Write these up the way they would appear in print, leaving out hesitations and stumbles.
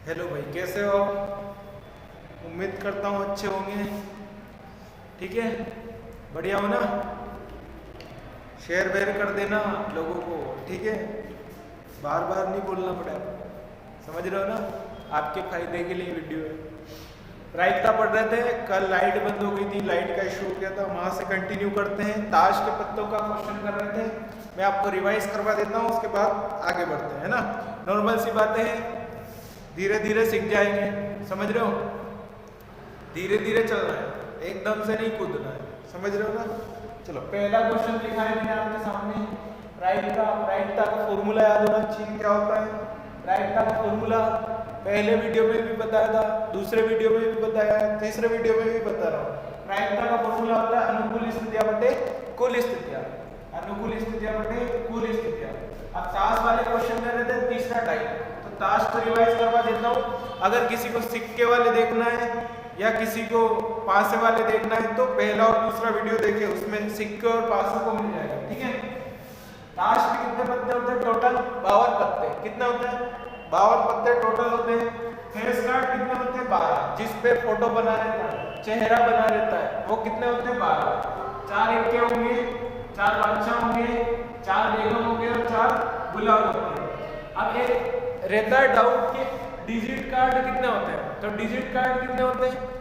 Hello भाई, कैसे हो आप? उम्मीद करता हूँ अच्छे होंगे। ठीक है, बढ़िया हो ना? शेयर वेयर कर देना लोगों को, ठीक है? बार बार नहीं बोलना पड़ेगा, समझ रहे हो ना? आपके फायदे के लिए वीडियो है। प्रायिकता पढ़ रहे थे, कल लाइट बंद हो गई थी, लाइट का इशू हो गया था, वहां से कंटिन्यू करते हैं। ताश के पत्तों का क्वेश्चन कर रहे थे, मैं आपको रिवाइज करवा देता हूँ, उसके बाद आगे बढ़ते हैं, है ना? नॉर्मल सी बातें हैं, धीरे धीरे सीख जाएंगे, समझ रहे हो? धीरे धीरे चलना है, एकदम से नहीं कूदना है, समझ रहे हो ना? चलो, पहला क्वेश्चन लिखा है मैंने आपके सामने। प्रायिकता का फॉर्मूला याद होना चाहिए, क्या होता है प्रायिकता का फॉर्मूला? पहले वीडियो में भी बताया था, दूसरे वीडियो में भी बताया है, तीसरे वीडियो में भी बता रहा हूँ। प्रायिकता का फॉर्मूला होता है अनुकूल स्थितियां बटे कुल स्थितियां। अनुकूल स्थितियां बटे कुल स्थितियां। अब ताश वाले क्वेश्चन में रहते हैं तीसरा टाइप, तो ताश को रिवाइज करवा देता हूँ। अगर किसी को सिक्के वाले देखना है या किसी को पासे वाले देखना है तो पहला और दूसरा वीडियो देखे, उसमें सिक्के और पासों को मिल जाएगा, ठीक है? ताश के कितने पत्ते होते हैं टोटल? 52 पत्ते। कितने होते हैं? 52 पत्ते टोटल होते हैं। फेस कार्ड कितने होते हैं? 12, जिस पे फोटो बना रहता है, चेहरा बना रहता है, वो कितने होते हैं? 12। 4 इक्के होंगे, 4 बादशाह होंगे, 4 बेगम होंगे और 4 गुलाम होंगे। अब एक रहता है डाउट कि डिजिट कार्ड कितने होते हैं, तो डिजिट कार्ड कितने होते हैं?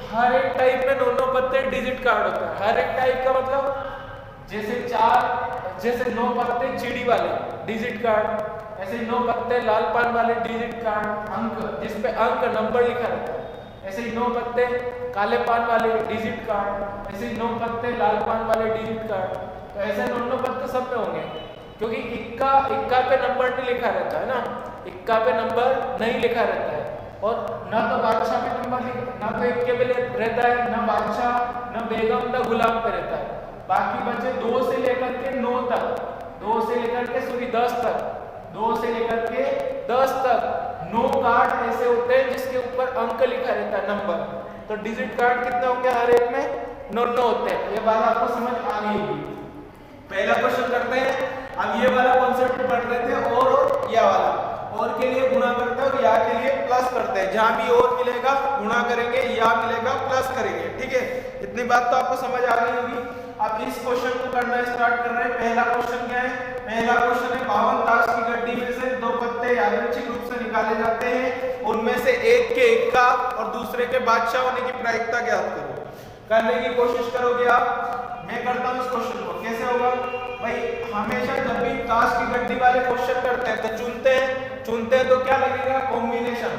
हर एक टाइप में 9 पत्ते डिजिट कार्ड होता है। हर एक टाइप का मतलब जैसे 9 पत्ते चिड़ी वाले डिजिट कार्ड, ऐसे 9 पत्ते लाल पान वाले डिजिट कार्ड, अंक जिसपे अंक नंबर लिखा रहता है, ऐसे ही 9 पत्ते काले पान वाले डिजिट कार्ड, ऐसे ही 9 पत्ते लाल पान वाले डिजिट कार्ड। तो ऐसे 9 पत्ते सब में होंगे, क्योंकि इक्का पे नंबर नहीं लिखा रहता है ना, इक्का पे नंबर नहीं लिखा रहता है। और ना तो बादशाह पे नंबर ना तो इक्के पे रहता है, ना बादशाह, ना बेगम, ना गुलाम पे रहता है। बाकी बचे 2 से लेकर के 9 तक, 2 से लेकर के 10 तक, 2 से लेकर के 10 तक 9 कार्ड ऐसे होते हैं जिसके ऊपर अंक लिखा रहता है, नंबर। तो डिजिट कार्ड कितने होंगे? हर एक में 9 होते हैं। ये बात आपको समझ आ गई होगी। पहला क्वेश्चन करते हैं। अब ये वाला कॉन्सेप्ट पढ़ रहे थे, और या वाला, और के लिए गुणा करते हैं और या के लिए प्लस करते हैं। जहां भी और मिलेगा गुणा करेंगे, या मिलेगा प्लस करेंगे, ठीक है? इतनी बात तो आपको समझ आ गई होगी। अब इस क्वेश्चन को करना स्टार्ट कर रहे हैं। पहला क्वेश्चन क्या है? पहला क्वेश्चन है 52 ताश की गड्डी में से 2 पत्ते यादृच्छिक रूप से निकाले जाते हैं, उनमें से एक के इक्का और दूसरे के बादशाह होने की प्रायिकता ज्ञात करो। करने की कोशिश करोगे आप? मैं करता हूं इस क्वेश्चन को। कैसे होगा भाई? हमेशा जब भी ताश की गड्डी वाले क्वेश्चन करते हैं तो चुनते हैं तो क्या लगेगा? कॉम्बिनेशन।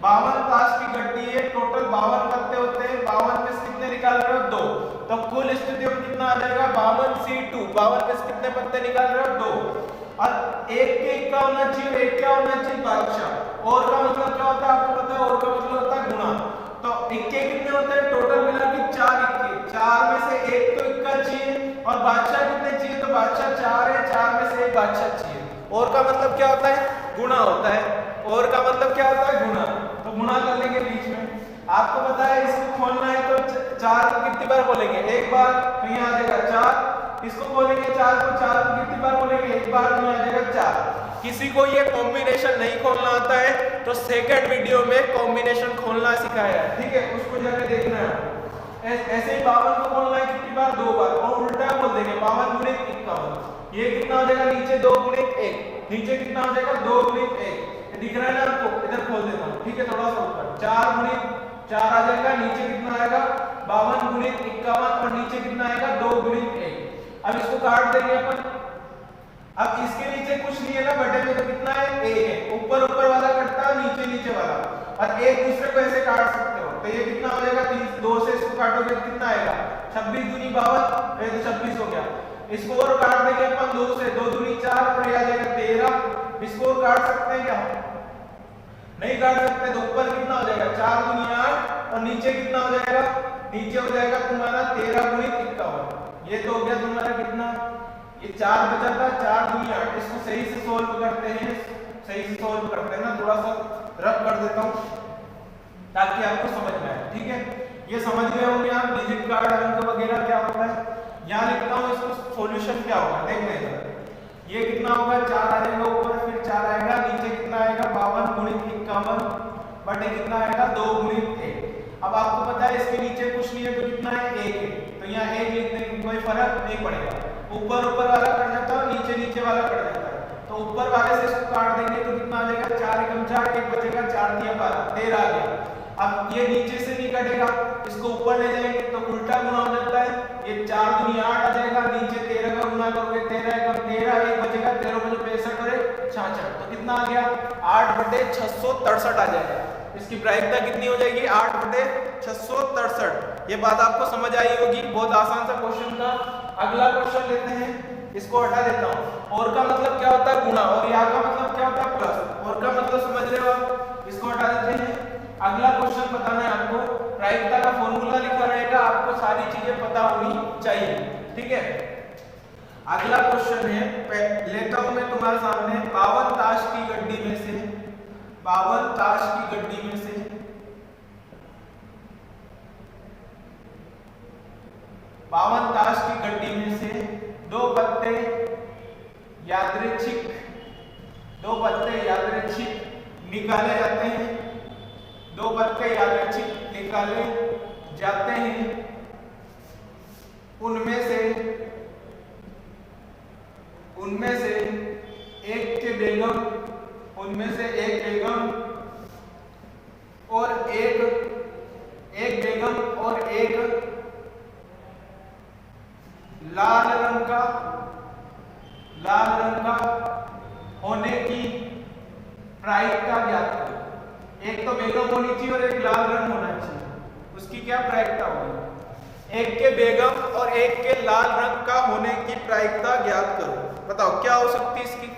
52 ताश की गड्डी है, टोटल 52 पत्ते होते हैं, 52 में से कितने निकाल रहे हो? 2। तो कुल स्थितियों में कितना आ जाएगा? 52C2। 52 में से कितने पत्ते निकाल रहे हो? 2। और एक के इक्का होना चाहिए, एक क्या होना चाहिए? बादशाह। और का मतलब क्या होता है आपको पता है? और का मतलब होता है गुणा। तो इक्के कितने होते हैं टोटल मिला के? 4 इक्के। 4 में से एक तो इक्का चाहिए, और बादशाह कितने चाहिए? तो बादशाह 4 है, 4 में से एक बादशाह चाहिए। और का मतलब क्या होता है? गुणा होता है। और का मतलब क्या होता है? गुणा। तो गुणा कर लेंगे बीच में। आपको पता है इसको खोलना है तो 4 को कितनी बार बोलेंगे? एक बार, तो यहाँ आ जाएगा 4। इसको बोलेंगे 4 को, 4 को कितनी बार बोलेंगे? एक बार, तो यहाँ आ जाएगा 4। किसी को ये कॉम्बिनेशन नहीं खोलना आता है तो सेकंड वीडियो में कॉम्बिनेशन खोलना सिखाया है, ठीक है? उसको जाके देखना है। ऐसे ही 52 को खोलना है कितनी बार? 2 बार। और उल्टा बोल देंगे 52 गुणित 51। ये कितना हो जाएगा? नीचे 2 गुणित 1, नीचे कितना हो जाएगा? 2 गुणित 1। दिख रहा है ना आपको? इधर खोल देता हूं, ठीक है? थोड़ा सा ऊपर 4 गुणित 4 आ जाएगा, नीचे कितना आएगा? 52 गुणित 51, और नीचे कितना आएगा? 2 गुणित 1। अब इसको काट देंगे अपन। अब इसके नीचे कुछ नहीं है ना बटे में, तो कितना है? 1 है। ऊपर वाला कटता है, नीचे वाला, और एक दूसरे को ऐसे काट सकते हो। तो ये कितना हो जाएगा? 2 से इसको काटोगे कितना आएगा? 26 दूनी 52, ये तो 26 हो गया। इसको और काट देंगे अपन 2 से, 2 दूनी 4, और ये आ जाएगा 13। इसको और काट सकते हैं क्या? नहीं काट सकते। तो ऊपर कितना हो जाएगा? 4 दूनी 8, और नीचे कितना हो जाएगा? नीचे हो जाएगा तुम्हारा 13 गुणित 51। ये तो हो गया तुम्हारा कितना? ये 4 बचा था, 4 दूनी 8। इसको सही से सोल्व करते हैं, ना थोड़ा सा रफ कर देता हूं ताकि आपको समझ में आए, ठीक है? ये समझ गए होंगे आप डिजिट कार्ड, अंक वगैरह क्या होता है। यहाँ लिखता हूँ इसको सॉल्यूशन क्या होगा, देख लें। ये कितना होगा? 4 आ जाएगा ऊपर, फिर 4 आएगा, नीचे कितना आएगा? 52 गुणित 51 बटे कितना आएगा 2 गुणित 1। अब आपको पता है इसके नीचे कुछ नहीं है तो कितना है 1 है, तो यहाँ 1 लिख देंगे, कोई फर्क नहीं पड़ेगा। ऊपर ऊपर वाला कट जाता है और नीचे नीचे वाला कट जाता है, तो ऊपर वाले से इसको काट देंगे तो कितना आ जाएगा 4 एकम 4, 1 बचेगा 4 दिया 12 13 आ गया। अब ये नीचे से नहीं कटेगा, इसको ऊपर ले जाएंगे तो उल्टा गुना हो जाता है, ये 4 दूनी 8 आ जाएगा, नीचे 13 का गुना करोगे 13 एकम 13, 1 बचेगा 13 बचे 65 और 66, तो कितना आ गया 8 बटे 663 आ जाएगा। इसकी प्रायिकता कितनी हो जाएगी 8 बटे 663। ये बात आपको समझ आई होगी, बहुत आसान सा क्वेश्चन था। अगला क्वेश्चन लेते हैं, इसको हटा देता हूँ। और का मतलब क्या होता है गुना, और यहाँ का मतलब क्या होता है प्लस। और का मतलब समझ रहे हो आप, इसको हटा देते हैं। अगला क्वेश्चन बताना है आपको, प्रायिकता का फॉर्मूला लिखा रहेगा, आपको सारी चीजें पता होनी चाहिए, ठीक है। अगला क्वेश्चन है, लेता हूं मैं तुम्हारे सामने 52 ताश की गड्डी में से 52 ताश की गड्डी में से 52 ताश की गड्डी में से 2 पत्ते यादृच्छिक निकाले जाते हैं, 2 पत्ते यादृच्छिक निकाले जाते हैं, उनमें से एक के बेगम और एक बेगम और एक लाल रंग का होने की प्रायिकता ज्ञात करो। एक तो बेगम होनी चाहिए और एक लाल रंग होना चाहिए, उसकी क्या प्रायिकता होगी। एक के बेगम और एक के लाल रंग का होने की प्रायिकता ज्ञात करो। बताओ क्या हो सकती है इसकी।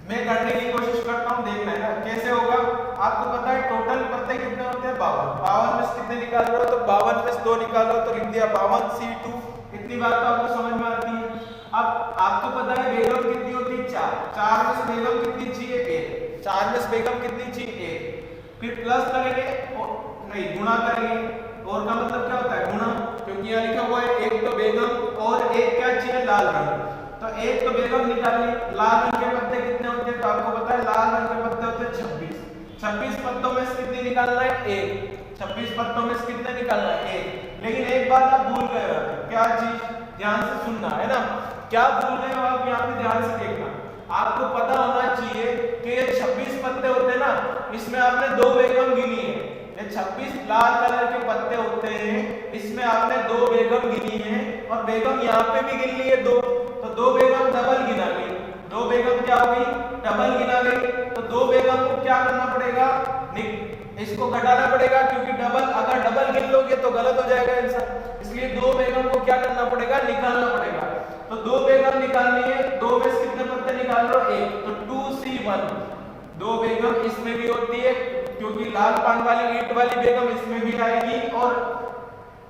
मैं करने की कोशिश करता हूं, देखना है ना कैसे होगा। आपको पता है टोटल पत्ते कितने होते हैं 52 में से कितने निकाल रहे हो, तो 52 में से 2 निकालो तो लिख दिया 52C2। इतनी बात तो आपको समझ में आती है। अब आपको पता है बेगम कितनी होती है 4 में से बेगम कितनी चाहिए 1, 4 में से बेगम कितनी चाहिए 1, फिर प्लस करेंगे नहीं गुणा करेंगे। और का मतलब क्या होता है गुणा, क्योंकि यहाँ लिखा हुआ है एक तो बेगम और एक क्या चाहिए लाल रंग, तो एक तो बेगम निकाल ली। लाल रंग के पत्ते कितने होते हैं, तो आपको पता है लाल रंग के पत्ते होते हैं 26 पत्तों में से कितने निकालना है 1, 26 पत्तों में से कितने निकालना है 1। लेकिन एक बात आप भूल गए हो, क्या चीज, ध्यान से सुनना है ना, क्या भूल गए हो आप, यहाँ पे ध्यान से देखना। आपको पता होना चाहिए कि ये 26 पत्ते होते हैं ना, इसमें आपने 2 बेगम गिनी है। ये 26 लाल कलर के पत्ते होते हैं, इसमें आपने 2 बेगम गिनी है, और बेगम यहाँ पे भी गिन ली है 2, तो 2 बेगम डबल गिना गई। 2 बेगम क्या हो गई, डबल गिना गई। तो 2 बेगम को क्या करना पड़ेगा, इसको घटाना पड़ेगा, क्योंकि डबल अगर डबल गिन लोगे तो गलत हो जाएगा आंसर। इसलिए 2 बेगम को क्या करना पड़ेगा, निकालना पड़ेगा। तो 2 बेगम निकालनी है, 2 में से कितने पत्ते निकाल लो 1, तो 2C1। 2 बेगम इसमें भी होती है, क्योंकि लाल पान वाली ईंट वाली बेगम इसमें भी आएगी, और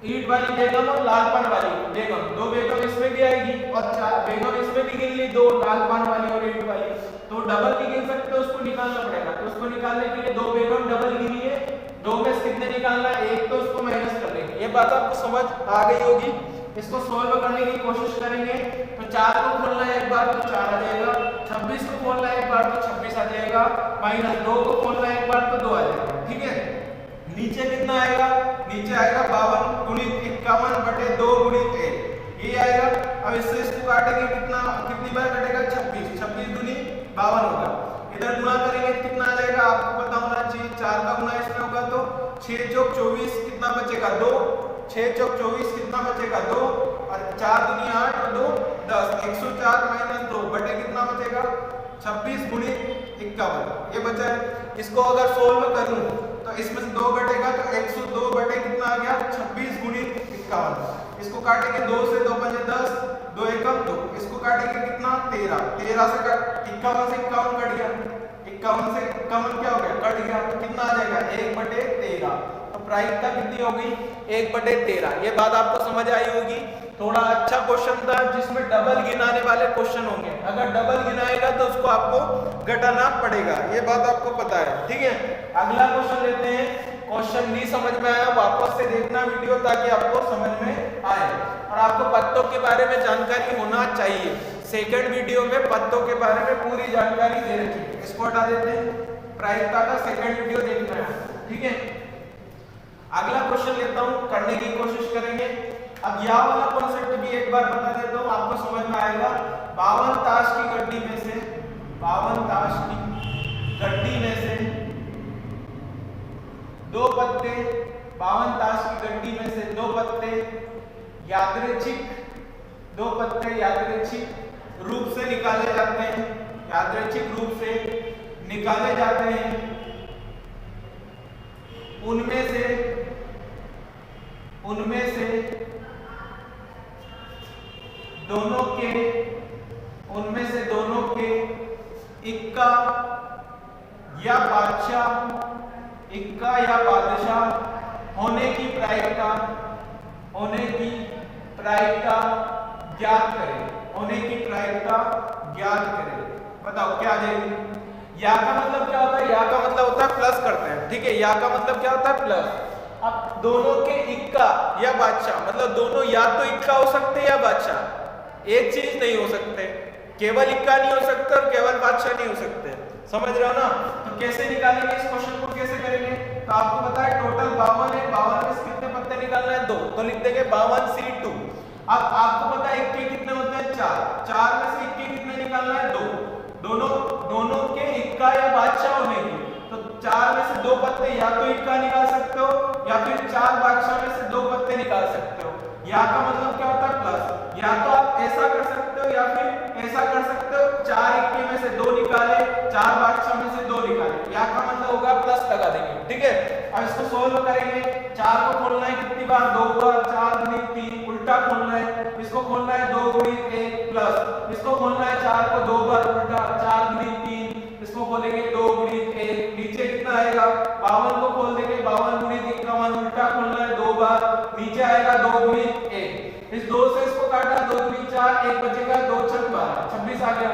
ईंट वाली बेगम और लाल पान वाली बेगम 2 बेगम इसमें भी आएगी, और 4 बेगम इसमें भी गिन ली, 2 लाल पान वाली और ईंट वाली, तो डबल नहीं गिन सकते, उसको निकालना पड़ेगा। तो उसको निकालने के लिए 2 बेगम डबल गिनी है, 2 में से कितने निकालना है 1, तो उसको माइनस कर लेंगे। ये बात आपको समझ आ गई होगी। इसको सोल्व करने की कोशिश करेंगे, तो 4 को खोलना है एक बार तो 4 आ जाएगा, 26 को खोलना है एक बार तो 26 आ जाएगा, -2 को खोलना है एक बार तो 2 आ जाएगा, ठीक है। नीचे कितना आएगा, नीचे आएगा 52 गुणित 51 बटे 2 गुणित 1, ये आएगा। अब इससे इसको काटेंगे, कितनी बार कटेगा 26, 26 दूनी 52 होगा। इधर गुणा करेंगे कितना आ जाएगा, आपको पता होना चाहिए, 4 का गुणा इसमें होगा तो 6 चौक 24 कितना बचेगा 2, 6 चौक 24 कितना बचेगा 2, और 4 दूनी 8 और 2 10, 104 - 2 बटे कितना बचेगा 26 गुणित 51, ये बचा है। इसको अगर सोल्व करूं तो इसमें से 2 घटेगा तो 102 बटे कितना आ गया 26 गुणित 51। इसको काटेंगे 2 से 2 पंजे 10, 2 एकम 2, इसको काटेंगे कितना 13, 13 से 51 से 51 कट गया, 51 से 51 क्या हो गया कट गया, तो कितना आ जाएगा 1/13। तो प्रायिकता कितनी हो गई 1/13। ये बात आपको समझ आई होगी। थोड़ा अच्छा क्वेश्चन था जिसमें डबल गिनाने वाले क्वेश्चन होंगे, अगर डबल गिनाएगा तो उसको आपको घटाना पड़ेगा, ये बात आपको पता है, ठीक है। अगला क्वेश्चन लेते हैं। क्वेश्चन नहीं समझ में आया वापस से देखना वीडियो, ताकि आपको समझ में आए, और आपको पत्तों के बारे में जानकारी होना चाहिए। सेकंड वीडियो में पत्तों के बारे में पूरी जानकारी दे रखी है, इसको हटा देते हैं। प्रायिकता का सेकंड वीडियो देखना है, ठीक है। अगला क्वेश्चन लेता हूं, करने की कोशिश करेंगे। अब यह वाला कॉन्सेप्ट भी एक बार बता देता हूं, आपको समझ में आएगा। 52 ताश की गड्डी में से 52 ताश की गड्डी में से 2 पत्ते 52 ताश की गड्डी में से 2 पत्ते यादृच्छिक 2 पत्ते यादृच्छिक रूप से निकाले जाते हैं, यादृच्छिक रूप से निकाले जाते हैं। उनमें से दोनों के इक्का या बादशाह होने की प्रायिकता ज्ञात करें। बताओ क्या आ जाएगी? या का मतलब क्या होता है? या का मतलब होता है प्लस करते हैं, ठीक है। या का मतलब क्या होता है? प्लस। अब दोनों के इक्का या बादशाह, मतलब दोनों या तो इक्का हो सकते हैं या बादशाह, एक चीज नहीं हो सकते। केवल इक्का नहीं हो सकता और केवल बादशाह नहीं हो सकते, समझ रहे हो ना? तो कैसे निकालेंगे इस क्वेश्चन को, कैसे करेंगे? तो आपको पता है टोटल 52 है, 52 में से कितने पत्ते निकालना है? 2, तो लिख देंगे 52C2। अब आपको पता है इक्के कितने होते हैं? 4 में से इक्के कितने निकालना है? 2। दोनों के इक्का या बादशाह होने की, तो 4 में से 2 पत्ते या तो इक्का निकाल सकते हो या फिर 4 बादशाह में से 2 पत्ते निकाल सकते हो। या का मतलब क्या होता है? प्लस। या तो आप ऐसा कर सकते हो या फिर ऐसा कर सकते हो, 4 इक्के में से 2 निकाले, 4 बादशाह में से 2 निकाले। या का मतलब होगा प्लस लगा देंगे, ठीक है। अब इसको सोल्व करेंगे। 4 को खोलना है कितनी बार? 2 बार, 4 गुणित 3, उल्टा खोलना है। इसको खोलना है 2 गुणित 1 प्लस, इसको खोलना है 4 को 2 बार उल्टा, 4 गुणित 3, इसको खोलेंगे 2 गुणित 1, नीचे कितना आएगा? 52 को खोल देंगे, 52 गुणित 51, उल्टा खोलना है 2 बार, नीचे आएगा 2 गुणित 1। इस 2 से इसको काटा, 2 गुणित 4, 1 बचेगा, 2 छक 12, 26 आ गया।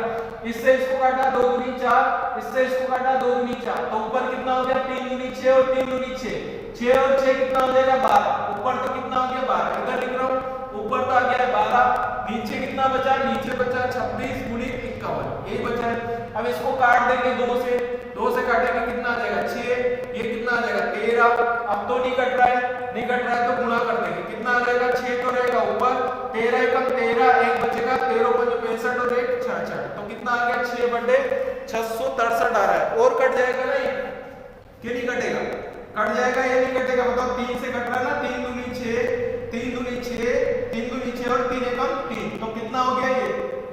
इससे इसको काटा 2 गुणित 4, इससे इसको काटा 2 गुणित 4, तो ऊपर कितना हो गया? 3 गुणित 6 और 3 गुणित 6, 6 और 6 कितना हो जाएगा? 12। ऊपर तो कितना हो गया? 12। इधर लिख रहा हूं, ऊपर तो आ गया 12, नीचे कितना बचा? नीचे बचा 26 गुणित 51, यही बचा है। अब इसको काट देंगे 2 से काटेंगे कितना आ जाएगा? 6, ये कितना आ जाएगा? 13। अब तो नहीं कट रहा है तो गुणा कर देंगे, कितना आ जाएगा? 6 तो रहेगा ऊपर, 13 एकम 13, 1 बचेगा, 13 5 65 और 1 66, तो कितना आ गया? 6 बटे 663 आ रहा है। और कट जाएगा ना ये? क्यों नहीं कटेगा? कट जाएगा, ये नहीं कटेगा। बताओ 3 से कट रहा है ना? 3 दूनी 6, 3 दूनी 6, 3 दूनी 6 और 3 एकम 3, तो कितना हो गया ये?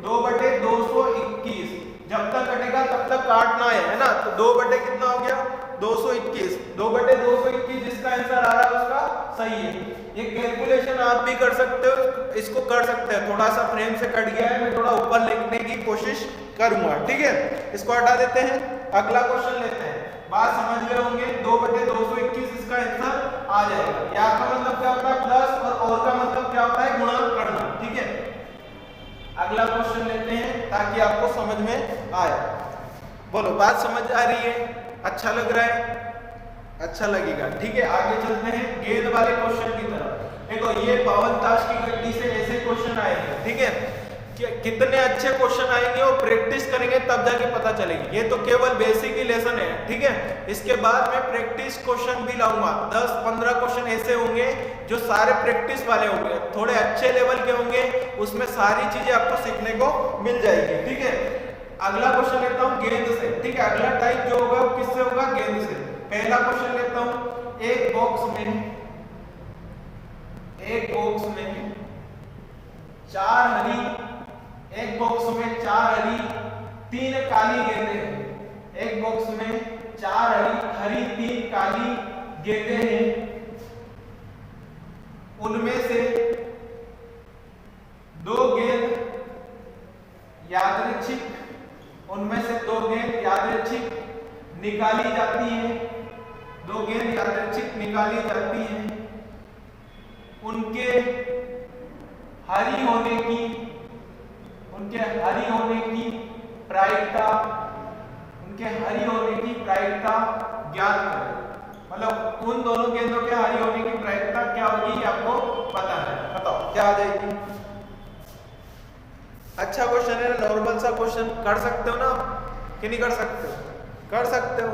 2 बटे 221। जब तक कटेगा तब तक काटना है ना? तो 2 बटे कितना हो गया? 221। 2 बटे 221 जिसका आंसर आ रहा है उसका सही है। ये कैलकुलेशन आप भी कर सकते हो, इसको कर सकते हैं। थोड़ा सा फ्रेम से कट गया है, मैं थोड़ा ऊपर लिखने की कोशिश करूंगा, ठीक है। इसको हटा देते हैं, अगला क्वेश्चन लेते हैं। बात समझ गए होंगे, 2 बटे 221 इसका आंसर आ जाएगा। या का मतलब क्या होता है? प्लस, और का मतलब क्या होता है? गुणा करना, ठीक है। अगला क्वेश्चन लेते हैं ताकि आपको समझ में आए। बोलो, बात समझ आ रही है? अच्छा लग रहा है? अच्छा लगेगा, ठीक है। आगे चलते हैं गेंद वाले क्वेश्चन की तरफ। देखो, ये 52 ताश की गड्डी से ऐसे क्वेश्चन आएंगे, ठीक है। कितने अच्छे क्वेश्चन आएंगे और प्रैक्टिस करेंगे तब जाके पता चलेगी। ये तो केवल बेसिक ही लेसन है, ठीक है। इसके बाद मैं प्रैक्टिस क्वेश्चन भी लाऊंगा। 10-15 क्वेश्चन ऐसे होंगे जो सारे प्रैक्टिस वाले होंगे, थोड़े अच्छे लेवल के होंगे, उसमें सारी चीजें आपको सीखने को मिल जाएगी, ठीक है। अगला क्वेश्चन लेता हूं गेंद से, ठीक है। अगला टाइप जो होगा वो किससे होगा? गेंद से। पहला क्वेश्चन लेता हूं, एक बॉक्स में 4 हरी, एक बॉक्स में 4 हरी 3 काली गेंदें हैं। एक बॉक्स में 4 हरी 3 काली गेंदें हैं। उनमें से 2 गेंद यादृच्छिक निकाली जाती हैं। 2 गेंद यादृच्छिक निकाली जाती हैं। उनके हरी होने की प्रायिकता ज्ञात करें। मतलब उन दोनों गेंदों के हरी होने की प्रायिकता क्या होगी ये आपको पता है। बताओ क्या आ जाएगी? अच्छा क्वेश्चन है, नॉर्मल सा क्वेश्चन कर सकते हो ना कि नहीं कर सकते? कर सकते हो,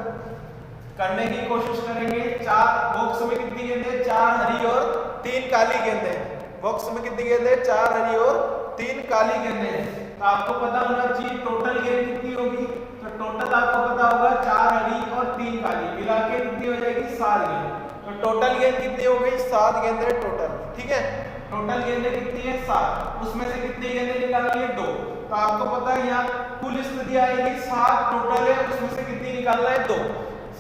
करने की कोशिश करेंगे। चार बॉक्स में कितनी गेंदें? 4 हरी और 3 काली गेंदें। बॉक्स में कितनी गेंदें? 4 हरी और 3 काली गेंदें। तो आपको पता होना चाहिए टोटल गेंद कितनी होगी। तो टोटल आपको पता होगा 4 हरी और 3 काली मिला के कितनी हो जाएगी? 7 गेंद। तो टोटल गेंद कितनी हो गई? 7 गेंदें टोटल। ठीक है, टोटल गेंदें कितनी है? 7। उसमें से कितनी गेंदें निकालनी है? 2। तो आपको पता है यहाँ कुल स्थिति आएगी 7 टोटल है, उसमें से कितनी निकालना है? 2।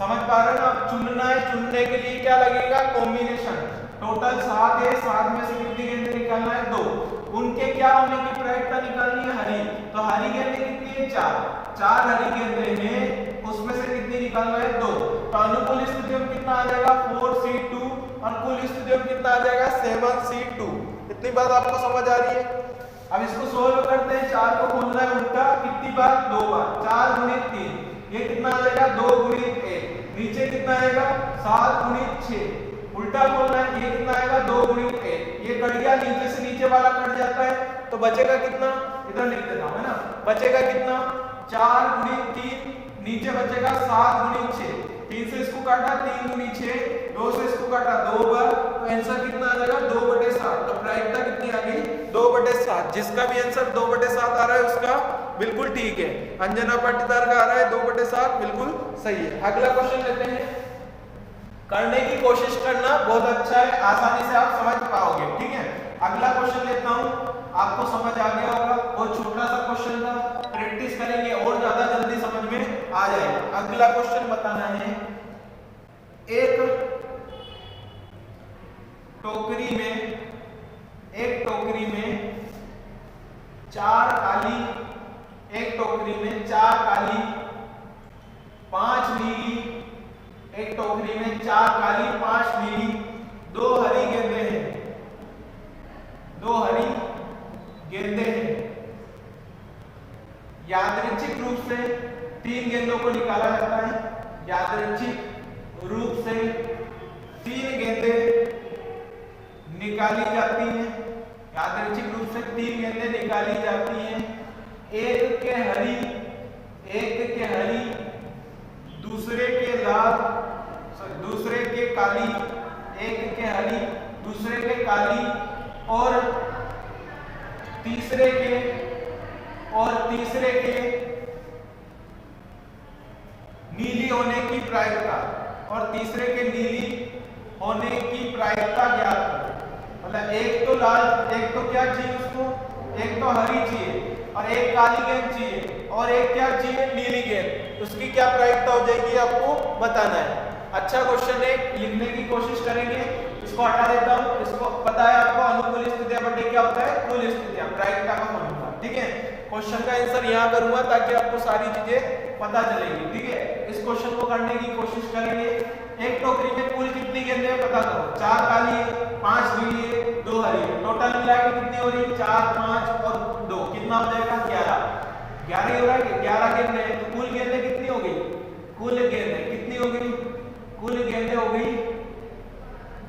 समझ पा रहे हो? अब चुनना है, चुनने के लिए क्या लगेगा? कॉम्बिनेशन। टोटल 7 है, 7 में से कितनी गेंदें निकालना है? 2। उनके क्या होने की प्रायिकता निकालनी है? हरी। तो हरी गेंदें कितनी है? 4 हरी गेंदें हैं, उसमें से कितनी निकालना है? 2। तो अनुकूल स्थिति में कितना आ जाएगा? 4C2 और कुल स्थिति में कितना आ जाएगा? 7C2। इतनी बात आपको समझ आ रही है? अब इसको सोल्व करते हैं। 4 को खोलना है उल्टा, कितनी बार? 2 बार। 4 गुणित 3, ये कितना आ जाएगा? 2 गुणित 1। नीचे कितना आएगा? 7 गुणित 6। उल्टा खोलना है, ये कितना आएगा? 2 गुणित 1। ये कट गया, नीचे से नीचे वाला कट जाता है, तो बचेगा कितना? इधर लिख देता हूं, है ना? बचेगा कितना? 4 गुणित 3, नीचे बचेगा 7 गुणित 6। 3 से इसको काटा, 3 गुणित 6, 2 से इसको काटा 2 बार, तो आंसर कितना आ जाएगा? 2/7। तो प्रायिकता कितनी आ गई? 2/7। जिसका भी आंसर 2/7 आ रहा है उसका बिल्कुल ठीक है। अंजना पाटीदार का आ रहा है 2/7, बिल्कुल सही है। अगला क्वेश्चन लेते हैं। करने की कोशिश करना बहुत अच्छा है, आसानी से आप समझ पाओगे। ठीक है, अगला क्वेश्चन लेता हूं, आपको समझ आ गया होगा। बहुत छोटा सा क्वेश्चन था, प्रैक्टिस करेंगे और ज्यादा जल्दी समझ में आ जाएगा। अगला क्वेश्चन बताना है, एक टोकरी में 4 काली, एक टोकरी में 4 काली 5 नीली, एक टोकरी में 4 काली 5 नीली, 2 हरी गेंदें हैं, 2 हरी गेंदें हैं। यादृच्छिक रूप से 3 गेंदों को निकाला जाता है। यादृच्छिक रूप से 3 गेंदें निकाली जाती हैं। यादृच्छिक रूप से 3 गेंदें निकाली जाती हैं। एक के हरी, दूसरे के लाल, दूसरे के काली, एक के हरी, दूसरे के काली और तीसरे के नीली होने की प्रायिकता, और तीसरे के नीली होने की प्रायिकता ज्ञात करो। मतलब एक तो लाल, एक तो क्या चाहिए उसको? एक तो हरी चाहिए और एक काली गेंद चाहिए और एक क्या चाहिए? नीली गेंद। उसकी क्या प्रायिकता हो जाएगी आपको बताना है। अच्छा क्वेश्चन है, लिखने की कोशिश करेंगे। इसको हटा देता हूं। इसको पता है आपको, अनुकूल स्थितियां बटे क्या होता है? कुल स्थितियां, प्रायिकता का फॉर्मूला। ठीक है, क्वेश्चन का आंसर यहां करूंगा ताकि आपको सारी चीजें पता चलेगी। ठीक है, इस क्वेश्चन को करने की कोशिश करेंगे। एक टोकरी में कुल कितनी गेंदें पता करो। 4 काली है, 5 नीली है, 2 हरी है। टोटल मिला के कितनी हो रही? 4, 5 और 2, कितना हो जाएगा? 11 ही हो रहा है। 11 गेंदें हैं, तो कुल गेंदें कितनी हो गई? कुल गेंदें कितनी हो गई? कुल गेंदें हो गई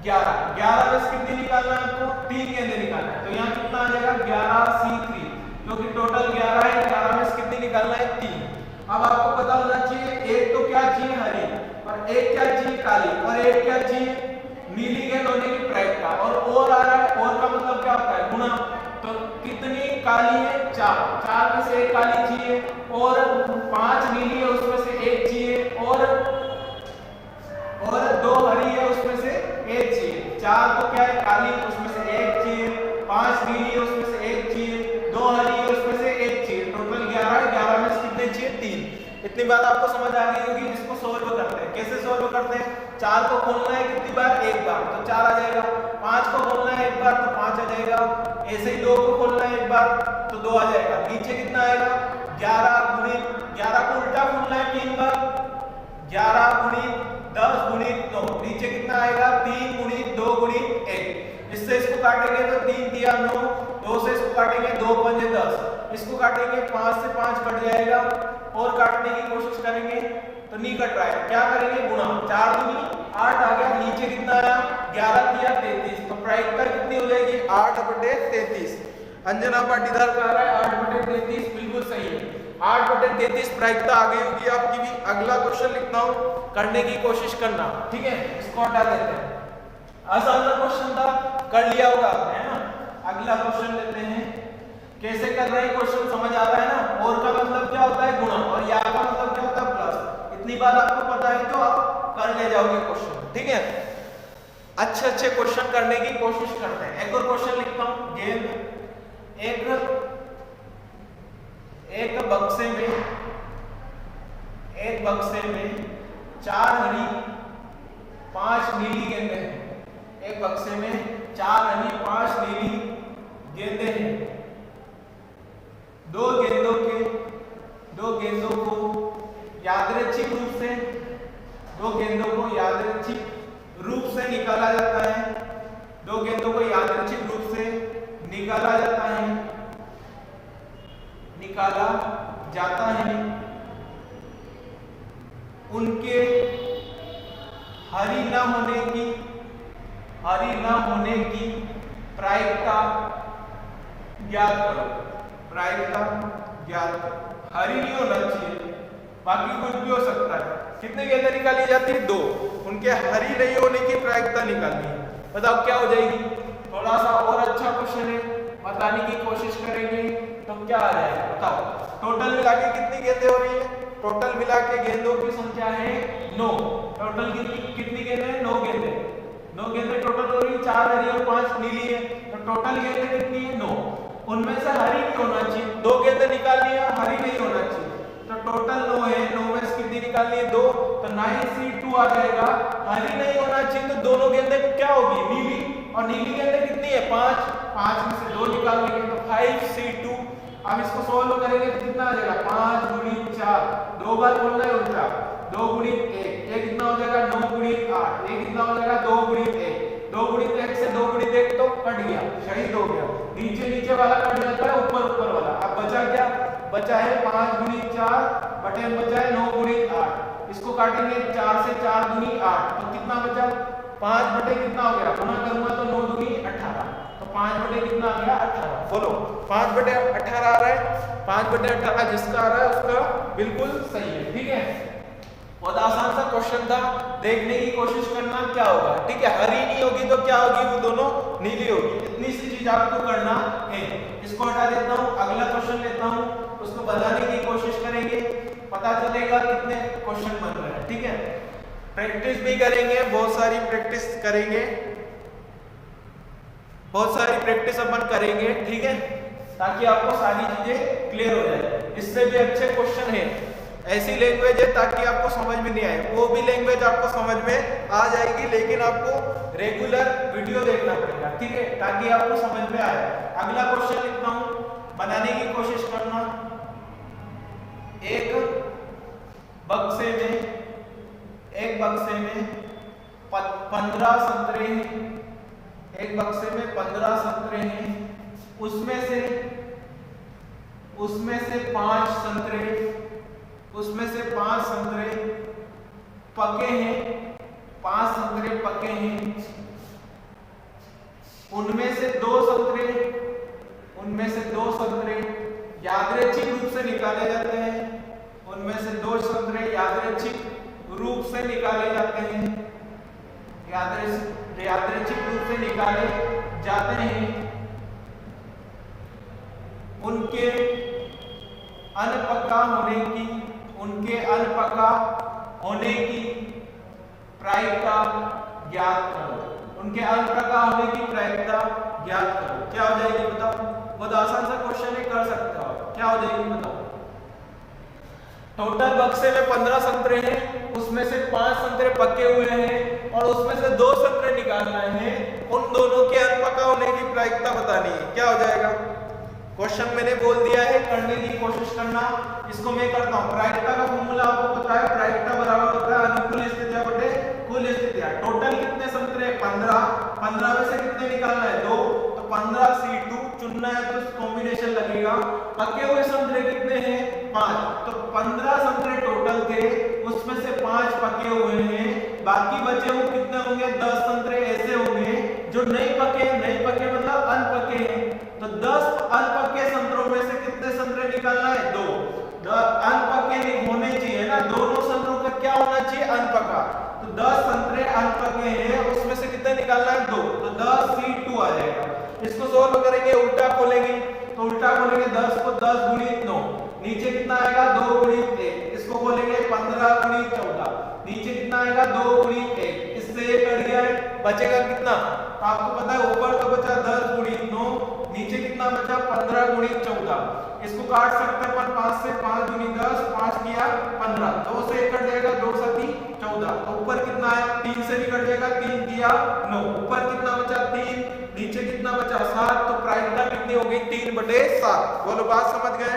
11। 11 में से कितनी निकालना है आपको? 3 गेंदें निकालना है। तो यहाँ कितना आ जाएगा? 11C3, जो कि टोटल 11 है। 11 में से कितनी निकालना है? 3। अब आपको पता होना चाहिए, एक तो क्या चाहिए? हरी, और एक क्या चाहिए? काली, और एक क्या चाहिए? नीली गेंद होने की प्रायिकता। और आ रहा है, और का मतलब क्या होता है? गुणा। तो कितनी काली है? 4। 4 में से एक काली चाहिए और 5 नीली है, उसमें से एक चाहिए और 2 हरी है, उसमें से एक चाहिए। 4 तो क्या है? काली, उसमें से एक चाहिए। 5 नीली है, उसमें से एक चाहिए। 2 हरी है, उसमें से एक चाहिए। टोटल 11 है। 11 में से कितने चाहिए? 3। इतनी बात आपको समझ आ गई होगी। इसको सोल्व करते हैं। कैसे सोल्व करते हैं? 4 को खोलना है कितनी बार? एक बार, तो 4 आ जाएगा। 5 को खोलना है एक बार, तो 5 आ जाएगा। ऐसे ही 2 को खोलना है एक बार, तो 2 आ जाएगा। नीचे कितना आएगा? 11 गुणित 11 को उल्टा खोलना है 3 बार, 11 गुणित 10 गुणित 9, नीचे कितना आएगा? 3 गुणित 2 गुणित 1। इससे इसको काटेंगे तो 3 दिया 9, 2 से इसको काटेंगे 2 पंजे 10, इसको काटेंगे 5 से 5 कट जाएगा और काटने की कोशिश करेंगे तो नहीं कट रहा है। क्या करेंगे? गुणा। 4 दूनी 8 आ गया। नीचे कितना आया? 11 दिया 33, तो प्रायिकता कितनी हो जाएगी? 8/33। अंजना पाटीदार का आ रहा है 8/33, बिल्कुल सही है। 8/33 प्रायिकता आ गई होगी आपकी भी। अगला क्वेश्चन लिखता हूं, करने की कोशिश करना, ठीक है, इसको हटा देते हैं। आसान सा क्वेश्चन था, कर लिया होगा आपने, है ना। अगला क्वेश्चन लेते हैं, कैसे कर रहे हैं क्वेश्चन समझ आ रहा है ना। और का मतलब क्या होता है गुणा, और या का मतलब क्या होता है प्लस। इतनी बात आपको पता है तो आप कर ले जाओगे क्वेश्चन, ठीक है। अच्छे क्वेश्चन करने की कोशिश करते हैं। एक और क्वेश्चन लिखता हूं, गेंद एक बक्से में 4 हरी 5 नीली गेंदें हैं। एक बक्से में 4 हरी 5 नीली गेंदें हैं। दो गेंदों को यादृच्छिक रूप से निकाला जाता है। दो गेंदों को यादृच्छिक रूप से निकाला जाता है। उनके हरी न होने की प्रायिकता ज्ञात करो। हरी नहीं होना चाहिए, बाकी कुछ भी हो सकता है। कितनी गेंदें निकाली जाती है? 2। उनके हरी नहीं होने की प्रायिकता निकालनी है। बताओ क्या हो जाएगी? थोड़ा सा और अच्छा क्वेश्चन है, बताने की कोशिश करेंगे तो क्या आ जाएगा बताओ। टोटल मिला के कितनी गेंदें हो रही है? टोटल मिला के गेंदों की संख्या है 9। टोटल कितनी गेंदें हैं? 9 गेंदें। 9 गेंदें टोटल हो रही है, 4 हरी और 5 नीली है। तो टोटल गेंदें कितनी है? 9। उनमें से हरी नहीं होना चाहिए, 2 गेंदें निकालनी है, हरी नहीं होना चाहिए। तो टोटल 9 है, 9 में से कितनी निकालनी है? 2। तो 9C2 आ जाएगा। हरी नहीं होना चाहिए तो दोनों गेंदें क्या होगी? नीली। और नीली गेंदें कितनी है? 5। 5 में से 2 निकाल लेंगे तो 5C2। अब इसको सोल्व करेंगे तो कितना आ जाएगा? 5 × 4। 2 बार बोलना है उल्टा। 2 × 1 1 कितना हो जाएगा? 9 × 8 1 कितना हो जाएगा? 2 × 1 2 × 1 से 2 × 1 तो कट गया, शहीद हो गया। नीचे वाला कट जाता है, ऊपर वाला। अब बचा क्या? बचा है 5 × 4 बटे में बचा है 9 × 8। इसको काटेंगे 4 से 4 × 8 तो कितना बचा? 5 बटे कितना हो गया? गुना करूंगा तो 9 × 18 तो 5 बटे कितना आ गया? 18। बोलो 5 बटे 18 आ रहा है। 5 बटे 18 जिसका आ रहा है उसका बिल्कुल सही है, ठीक है। बहुत आसान सा क्वेश्चन था, देखने की कोशिश करना क्या होगा, ठीक है। हरी नहीं होगी तो क्या होगी? वो दोनों नीली होगी। इतनी सी चीज आपको करना है। इसको हटा देता हूँ, अगला क्वेश्चन लेता हूँ, उसको बनाने की कोशिश करेंगे, पता चलेगा कितने क्वेश्चन बन रहे हैं, ठीक है। प्रैक्टिस भी करेंगे, बहुत सारी प्रैक्टिस करेंगे, बहुत सारी प्रैक्टिस अपन करेंगे, ठीक है, ताकि आपको सारी चीजें क्लियर हो जाए। इससे भी अच्छे क्वेश्चन है, ऐसी लैंग्वेज है ताकि आपको समझ में नहीं आए। वो भी लैंग्वेज आपको समझ में आ जाएगी, लेकिन आपको रेगुलर वीडियो देखना पड़ेगा, ठीक है, ताकि आपको समझ में आए। अगला क्वेश्चन लिखता हूं, बनाने की कोशिश करना। एक बक्से में 15 संतरे हैं। एक बक्से में 15 संतरे हैं। उसमें से 5 संतरे पके हैं। 5 संतरे पके हैं। उनमें से दो संतरे यादृच्छिक रूप से निकाले जाते हैं। उनमें से 2 संतरे यादृच्छिक रूप से निकाले जाते हैं। यादृच्छिक रूप से निकाले जाते हैं। उनके अनपका होने की प्रायिकता ज्ञात करो। उनके अनपका होने की प्रायिकता ज्ञात करो। क्या हो जाएगी बताओ? बहुत आसान सा क्वेश्चन है, कर सकते हो। क्या हो जाएगी बताओ? टोटल बक्से में 15 संतरे हैं, उसमें से 5 संतरे पके हुए हैं और उसमें से 2 संतरे निकालना है। उन दोनों के अनपका होने की प्रायिकता बतानी है। क्या हो जाएगा? क्वेश्चन मैंने बोल दिया है, करने की कोशिश करना। इसको मैं करता हूं। प्रायिकता का फॉर्मूला आपको पता है, प्रायिकता बराबर होता है अनुकूल स्थितियां बटे कुल स्थितियां। टोटल कितने संतरे? 15। 15 में से कितने निकालना है? 2। तो 15C2 चुनना है तो कॉम्बिनेशन लगेगा। पके हुए संतरे कितने हैं? 5। तो 15 संतरे टोटल थे, उसमें से 5 पके हुए हैं, बाकी बचे हुए कितने होंगे? 10 संतरे ऐसे होंगे जो नहीं पके मतलब अनपके हैं। तो 10 अनपके संतरों में से कितने संतरे निकालना है? 2। अनपके नहीं होने चाहिए ना, दोनों संतरों का क्या होना चाहिए, अनपका। तो 10 संतरे अनपके हैं, उसमें से कितने निकालना है, 2, तो 10C2 आ जाएगा। इसको सोल्व करेंगे, उल्टा खोलेंगे, तो उल्टा खोलेंगे 10 को 10 गुणित 9, नीचे कितना आएगा 2 गुणित 1, इसको खोलेंगे 15 गुणित 14, नीचे कितना आएगा 2 गुणित 1, इससे ये कट गया है, बचेगा कितना, तो आपको पता है ऊपर तो बचा 10 गुणित 9, नीचे कितना बचा 15 गुणित 14, इसको काट सकते हैं अपन 5 से, 5 गुणित 10, 5 किया 15, 2 से 1 कट जाएगा, 2 7 14, तो ऊपर कितना है 3 से भी कट जाएगा, 3 किया 9, ऊपर कितना बचा 3, नीचे कितना बचा 7, तो प्रायिकता कितनी हो गई 3/7। बोलो बात समझ गए,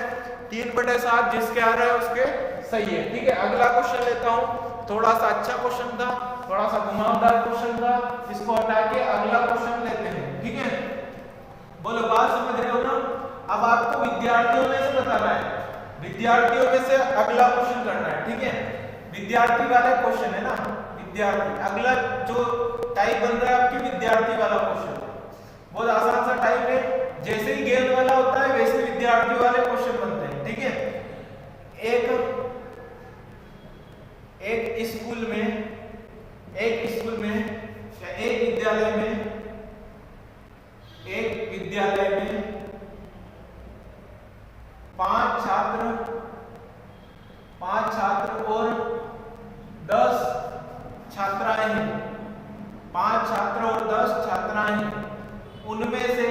3/7 जिसके आ रहा है उसके सही है। ठीक है, अगला क्वेश्चन लेता हूं, थोड़ा सा अच्छा क्वेश्चन था, थोड़ा सा घुमावदार क्वेश्चन था, इसको हटा के अगला क्वेश्चन लेते हैं। ठीक है, बोलो बात समझ रहे हो ना। अब आपको विद्यार्थियों में से बताना है, विद्यार्थियों में से अगला क्वेश्चन करना है। ठीक है, विद्यार्थी वाला क्वेश्चन है ना, विद्यार्थी अगला जो टाइप बन रहा है आपकी विद्यार्थी वाला क्वेश्चन, बहुत आसान सा टाइप है, जैसे ही गेंद वाला होता है वैसे विद्यार्थी वाले क्वेश्चन बनते हैं। ठीक है, एक स्कूल में या एक विद्यालय में 5 छात्र और 10 छात्राएं हैं, 5 छात्र और 10 छात्राएं हैं, उनमें से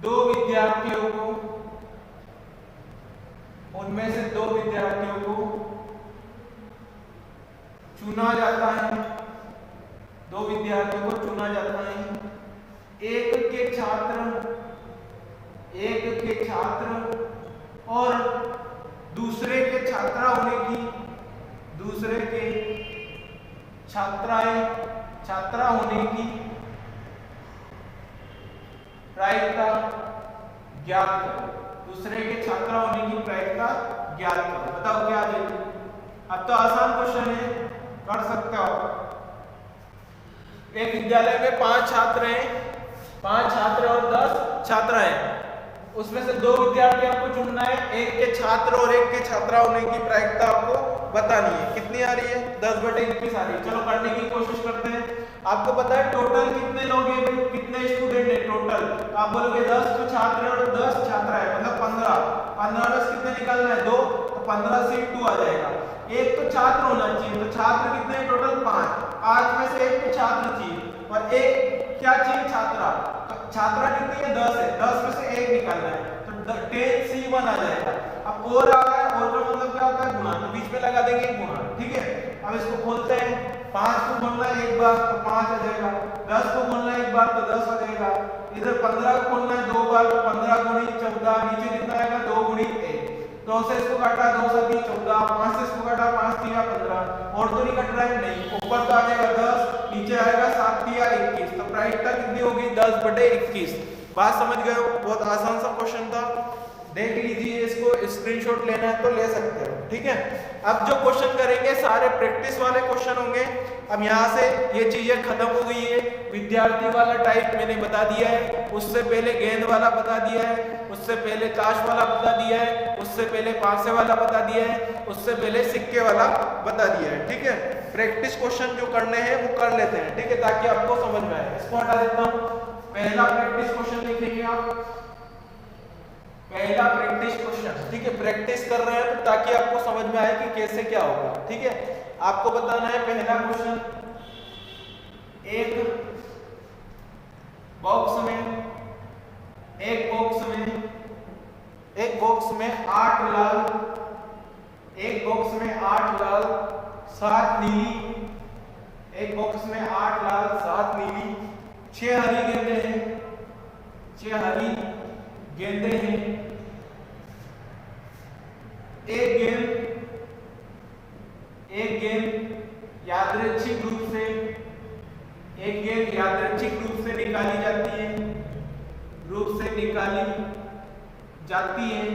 2 विद्यार्थियों को चुना जाता है, 2 विद्यार्थियों को चुना जाता है, एक के छात्र और दूसरे के छात्रा होने की प्रायिकता ज्ञात करो। दूसरे के छात्रा होने की प्रायिकता ज्ञात करो, बताओ क्या आ जाएगी। अब तो आसान क्वेश्चन है, कर सकते हो। एक विद्यालय में 5 छात्र हैं, 5 छात्र और 10 छात्राएं, उसमें से 2 विद्यार्थी आपको चुनना है, एक के छात्र और एक के छात्रा होने की प्रायिकता आपको बतानी है। कितनी आ रही है, 10/21 आ रही है। चलो करने की कोशिश करते हैं। आपको पता है टोटल कितने लोग हैं, कितने स्टूडेंट है टोटल, तो आप बोलोगे 10 तो छात्र और 10 छात्रा है, मतलब 15, 15 10 कितने निकालना है 2, तो 15C2 आ जाएगा। एक तो छात्र होना चाहिए, तो छात्र कितने टोटल 5 में से एक तो छात्र चाहिए और एक क्या चाहिए छात्रा, तो छात्रा कितनी है 10 है, 10 में से एक निकालना है, तो 10C1 आ जाएगा। अब और आ गया, और का मतलब क्या होता है गुणा, तो बीच में लगा देंगे गुणा। ठीक है, अब इसको खोलते हैं, 5 को खोलना है एक बार तो 5 आ जाएगा, 10 को खोलना है एक बार तो 10 आ जाएगा, इधर 15 को खोलना है 2 बार तो 15 गुणित 14, नीचे कितना आएगा 2 गुणित 1, 2 से इसको काटा 2 7 14, 5 से इसको काटा 5 3 15, और तो नहीं कट रहा है, नहीं, ऊपर तो आ जाएगा 10, नीचे आएगा 7 3 21, तो प्रायिकता कितनी होगी 10/21। बात समझ गए हो, बहुत आसान सा क्वेश्चन था, देख लीजिए, इसको स्क्रीनशॉट लेना है तो ले सकते हो। ठीक है, अब जो क्वेश्चन करेंगे सारे प्रैक्टिस वाले क्वेश्चन होंगे। अब यहाँ से ये चीजें खत्म हो गई है, विद्यार्थी वाला टाइप मैंने बता दिया है, उससे पहले गेंद वाला बता दिया है, उससे पहले ताश वाला बता दिया है, उससे पहले पासे वाला बता दिया है, उससे पहले सिक्के वाला बता दिया है। ठीक है, प्रैक्टिस क्वेश्चन जो करने हैं वो कर लेते हैं। ठीक है, ताकि आपको समझ में आए। इसको हटा देता हूँ, पहला प्रैक्टिस क्वेश्चन लिखेंगे आप, पहला प्रैक्टिस क्वेश्चन। ठीक है, प्रैक्टिस कर रहे हैं तो ताकि आपको समझ में आए कि कैसे क्या होगा। ठीक है, आपको बताना है पहला क्वेश्चन, एक बॉक्स में 8 लाल, 7 नीली, 7 नीली, 6 हरी गेंदें हैं, एक गेंद यादृच्छिक रूप से निकाली जाती है,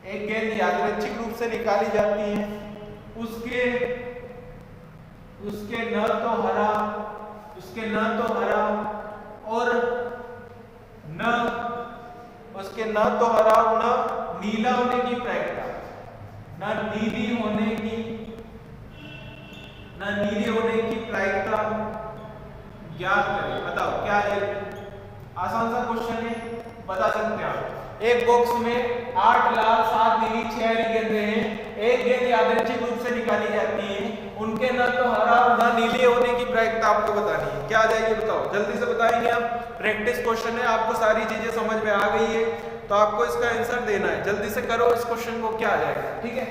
एक गेंद यादृच्छिक रूप से निकाली जाती है, उसके न तो हरा और न उसके न तो हरा और न नीला होने की प्रायिकता, न नीली होने की प्रायिकता ज्ञात करें। बताओ क्या है? आसान सा क्वेश्चन है, बता सकते हैं आप। एक बॉक्स में 8 लाल 7 नीली 6 हरी गेंदें हैं। एक गेंद यादृच्छिक रूप से निकाली जाती है, उनके न तो हरा और न नीले होने की प्रायिकता आपको बतानी है। क्या आ जाएगी बताओ, जल्दी से बताएंगे आप। प्रैक्टिस क्वेश्चन है, आपको सारी चीजें समझ में आ गई है तो आपको इसका आंसर देना है। जल्दी से करो इस क्वेश्चन को, क्या आ जाएगा? ठीक है,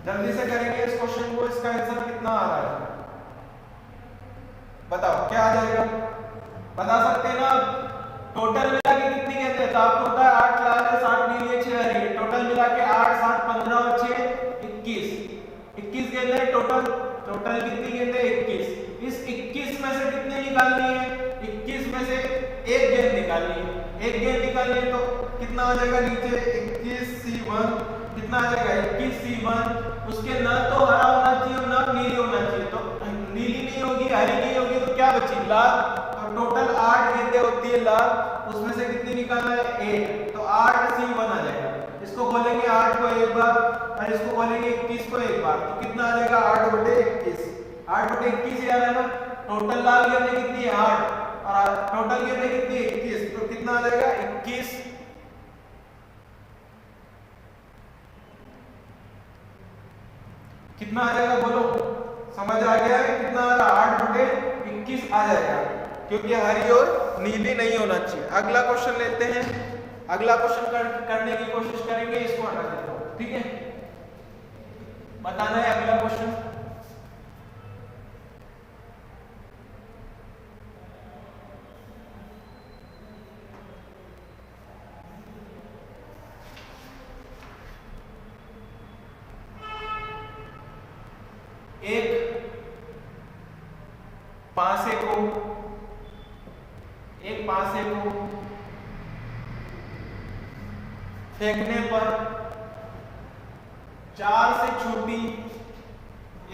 जल्दी से करेंगे इस क्वेश्चन को। इसका आंसर कितना आ रहा है बताओ, क्या आ जाएगा? बता सकते हैं ना? टोटल मिला के कितनी गेंदें हैं? तो आपको पता है 8 लाल है 7 नीली है 6 हरी है। टोटल मिला के 8 7 15 और 6 21 गेंदें टोटल। टोटल कितनी गेंदें? 21। इस 21 में से कितनी निकालनी है? 21 में से एक गेंद निकालनी है। एक गेंद निकालनी है तो कितना आ जाएगा नीचे? 21C1 कितना आ जाएगा? 21C1। उसके ना तो हरा होना चाहिए और ना नीली होना चाहिए। तो नीली नहीं होगी, हरी नहीं होगी, तो क्या बची? लाल। तो टोटल 8 गेंदें होती है लाल, उसमें से कितनी निकालना है? 1। तो 8C1 आ जाएगा। इसको खोलेंगे 8 को एक बार और इसको खोलेंगे 21 को एक बार, तो कितना आ जाएगा? 8/21। 8/21 याद है ना? टोटल लाल गेंदें कितनी है? 8 और टोटल गेंदें कितनी है? 21। तो कितना आ जाएगा? 21। कितना आ जाएगा बोलो? समझ आ गया है कितना आ रहा? 8/21 आ जाएगा, क्योंकि हरी और नीली नहीं होना चाहिए। अगला क्वेश्चन लेते हैं। अगला क्वेश्चन करने की कोशिश करेंगे। इसको हटा देता हूं, ठीक है? बताना है अगला क्वेश्चन। एक पासे को फेंकने पर 4 से छोटी,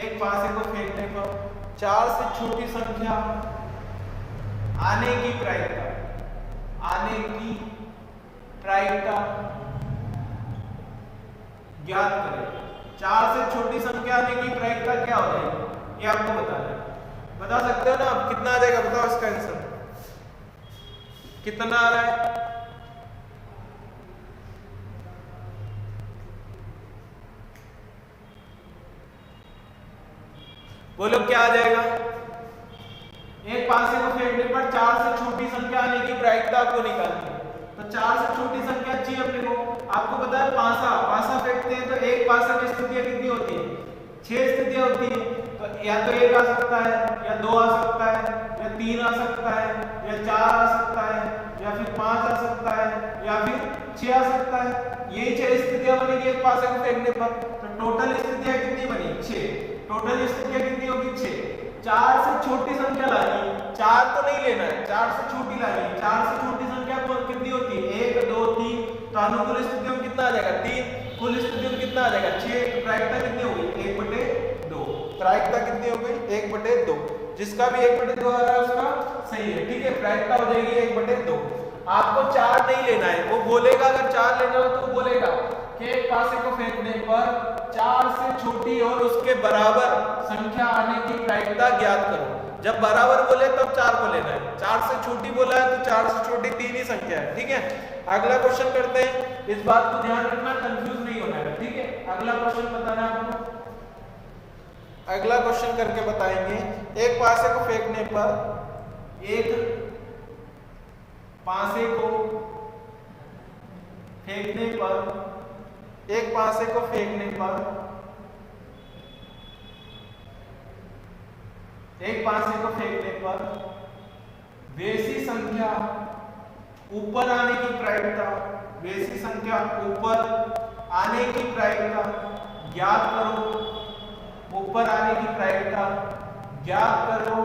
एक पासे को फेंकने पर 4 से छोटी संख्या आने की प्रायिकता ज्ञात करें। 4 से छोटी संख्या आने की प्रायिकता क्या हो जाएगी ये आपको बताना है। बता सकते हो ना आप? कितना आ जाएगा बताओ इसका आंसर? कितना आ रहा है? बोलो क्या आ जाएगा? एक पासे को फेंकने पर 4 से छोटी संख्या आने की प्रायिकता आपको निकालनी है। तो 4 से छोटी संख्या चाहिए अपने को। आपको पता है पासा फेंकते हैं तो एक पासा की स्थितियां कितनी होती है? 6 स्थितियां होती है। तो या तो 1 आ सकता है, या 2 आ सकता है, या 3 आ सकता है, या 4 आ सकता है, या फिर 5 आ सकता है, या फिर 6 आ सकता है। यही 6 स्थितियां बनेगी एक पासे को फेंकने पर। तो टोटल स्थितियां कितनी बनी? 6। टोटल स्थितियां कितनी होगी? 6। 4 से छोटी संख्या लानी है। 4 तो नहीं लेना है, 4 से छोटी लानी है। 4 से छोटी संख्या कितनी होती है? 1 2 3। तो अनुकूल स्थितियों में कितना आ जाएगा? 3। कुल स्थितियों में कितना आ जाएगा? 6। प्रायिकता कितनी हो गई? 1/2। प्रायिकता कितनी हो गई? 1/2। जिसका भी 1/2 आ रहा है उसका सही है, ठीक है? प्रायिकता हो जाएगी 1/2। आपको 4 नहीं लेना है। वो बोलेगा अगर 4 लेना हो तो बोलेगा कि एक पासे को फेंकने पर 4 से छोटी और उसके बराबर संख्या आने की प्रायिकता ज्ञात करो। जब बराबर बोले तब 4 को लेना है। 4 से छोटी बोला है तो 4 से छोटी 3 ही संख्या है, ठीक है? अगला क्वेश्चन करते हैं। इस बात को ध्यान रखना, कंफ्यूज नहीं होना है, ठीक है? अगला क्वेश्चन बताना आपको। अगला क्वेश्चन करके बताएंगे। एक पासे को फेंकने पर एक पासे को फेंकने पर बेसी संख्या ऊपर आने की प्रायिकता ज्ञात करो। ऊपर आने की प्रायिकता ज्ञात करो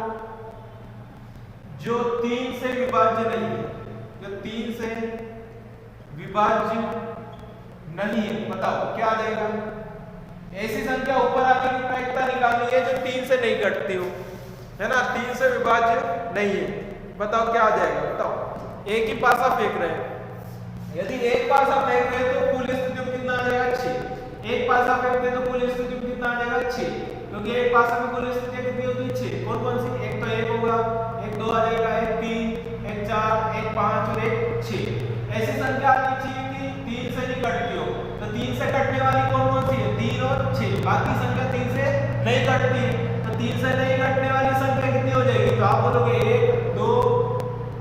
जो 3 से विभाज्य नहीं है। बताओ क्या आ जाएगा? ऐसी संख्या ऊपर आने की प्रायिकता निकालनी है जो 3 से नहीं घटती हो, है ना? 3 से विभाज्य नहीं है। बताओ क्या आ जाएगा? बताओ। एक ही पासा फेंक रहे हैं, यदि एक पासा फेंक रहे तो कुल स्थिति में कितना आ जाएगा 6। एक पासा फेंकते तो कुल स्थिति में कितना आ जाएगा 6, क्योंकि एक पासा में कुल स्थिति कितनी होती है 6। कौन कौन सी? एक तो 1 होगा, एक 2 आ जाएगा, एक 3, एक 4, एक 5 और एक 6। ऐसी संख्या आनी चाहिए कि 3 से नहीं कटती हो। तो 3 से कटने वाली कौन कौन सी है? 3 और 6। बाकी संख्या 3 से नहीं कटती है। तो 3 से नहीं कटने वाली संख्या कितनी हो जाएगी? तो आप बोलोगे 1, 2,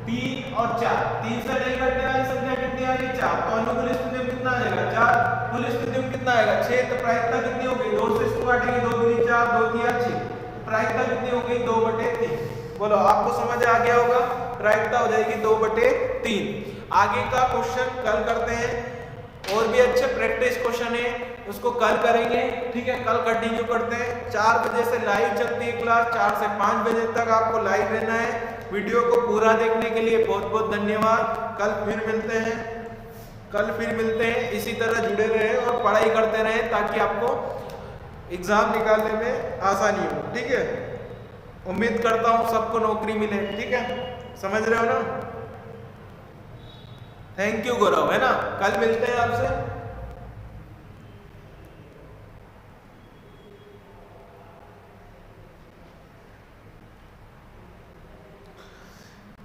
3 और 4। 3 से नहीं कटने वाली संख्या कितनी आ गई? 4। तो अनुकूल स्थिति में कितना आ जाएगा? 4। कुल स्थिति में कितना आएगा? 6। तो प्रायिकता कितनी हो गई? 2 से इसको काटेंगे, 2 दूनी 4, 2 तिया 6। प्रायिकता कितनी हो गई? 2/3। बोलो, आपको समझ आ गया होगा? प्रायिकता हो जाएगी 2/3। आगे का क्वेश्चन कल करते हैं, और भी अच्छे प्रैक्टिस क्वेश्चन है, उसको कल करेंगे। ठीक है, कल कंटिन्यू करते हैं। 4 बजे से लाइव चलती है क्लास, 4 से 5 बजे तक आपको लाइव रहना है। वीडियो को पूरा देखने के लिए बहुत बहुत धन्यवाद। कल फिर मिलते हैं। इसी तरह जुड़े रहें और पढ़ाई करते रहें ताकि आपको एग्जाम निकालने में आसानी हो। ठीक है, उम्मीद करता हूँ सबको नौकरी मिले। ठीक है, समझ रहे हो ना? थैंक यू गौरव, है ना? कल मिलते हैं आपसे।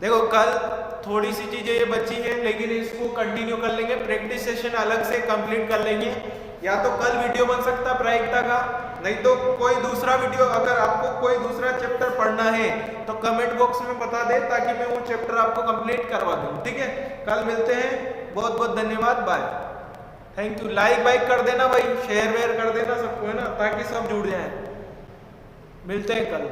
देखो, कल थोड़ी सी चीजें ये बची है, लेकिन इसको कंटिन्यू कर लेंगे। प्रैक्टिस सेशन अलग से कंप्लीट कर लेंगे। या तो कल वीडियो बन सकता है प्रायिकता का, नहीं तो कोई दूसरा वीडियो। अगर आपको कोई दूसरा चैप्टर पढ़ना है तो कमेंट बॉक्स में बता दे, ताकि मैं वो चैप्टर आपको कंप्लीट करवा दूं। ठीक है, कल मिलते हैं। बहुत बहुत धन्यवाद, बाय, थैंक यू। लाइक कर देना भाई, शेयर वेयर कर देना सबको, है ना, ताकि सब जुड़ जाए। मिलते हैं कल।